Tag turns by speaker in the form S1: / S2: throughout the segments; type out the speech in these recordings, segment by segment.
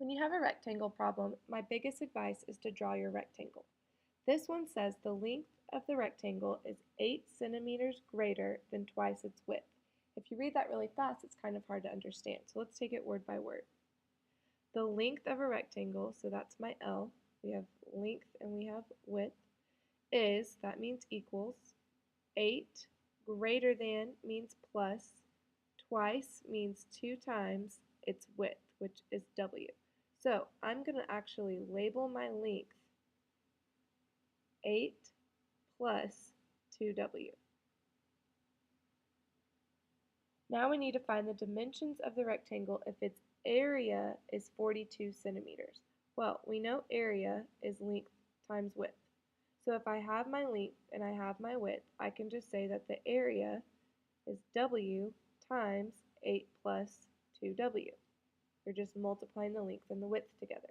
S1: When you have a rectangle problem, my biggest advice is to draw your rectangle. This one says the length of the rectangle is 8 centimeters greater than twice its width. If you read that really fast, it's kind of hard to understand, so let's take it word by word. The length of a rectangle, so that's my L, we have length and we have width, is, that means equals, 8 greater than means plus, twice means 2 times its width, which is W. So I'm going to actually label my length 8 plus 2W. Now we need to find the dimensions of the rectangle if its area is 42 centimeters. Well, we know area is length times width. So if I have my length and I have my width, I can just say that the area is W times 8 plus 2W. You're just multiplying the length and the width together.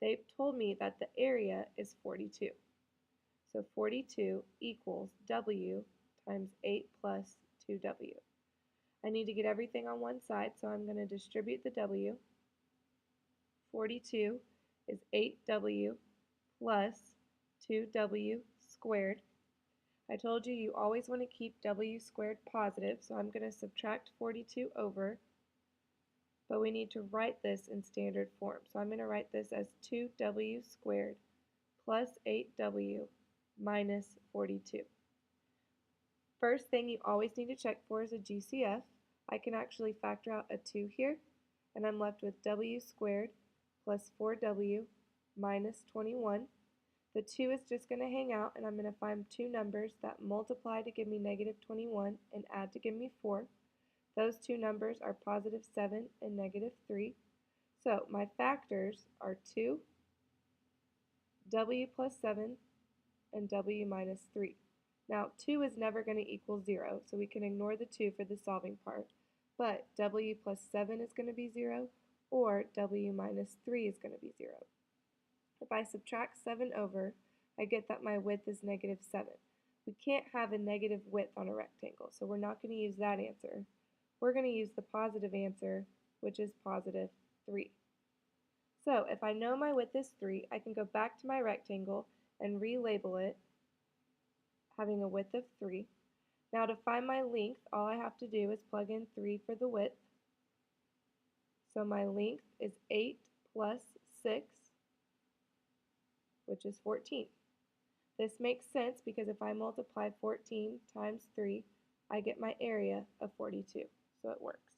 S1: They've told me that the area is 42. So 42 equals W times 8 plus 2W. I need to get everything on one side, so I'm going to distribute the W. 42 is 8W plus 2W squared. I told you you always want to keep W squared positive, so I'm going to subtract 42 over, but we need to write this in standard form. So I'm going to write this as 2W squared plus 8W minus 42. First thing you always need to check for is a GCF. I can actually factor out a 2 here, and I'm left with W squared plus 4W minus 21. The 2 is just going to hang out, and I'm going to find two numbers that multiply to give me negative 21 and add to give me 4. Those two numbers are positive 7 and negative 3. So my factors are 2, W plus 7, and W minus 3. Now 2 is never going to equal 0, so we can ignore the 2 for the solving part. But W plus 7 is going to be 0, or W minus 3 is going to be 0. If I subtract 7 over, I get that my width is negative 7. We can't have a negative width on a rectangle, so we're not going to use that answer. We're going to use the positive answer, which is positive 3. So if I know my width is 3, I can go back to my rectangle and relabel it, having a width of 3. Now to find my length, all I have to do is plug in 3 for the width. So my length is 8 plus 6, which is 14. This makes sense because if I multiply 14 times 3, I get my area of 42, so it works.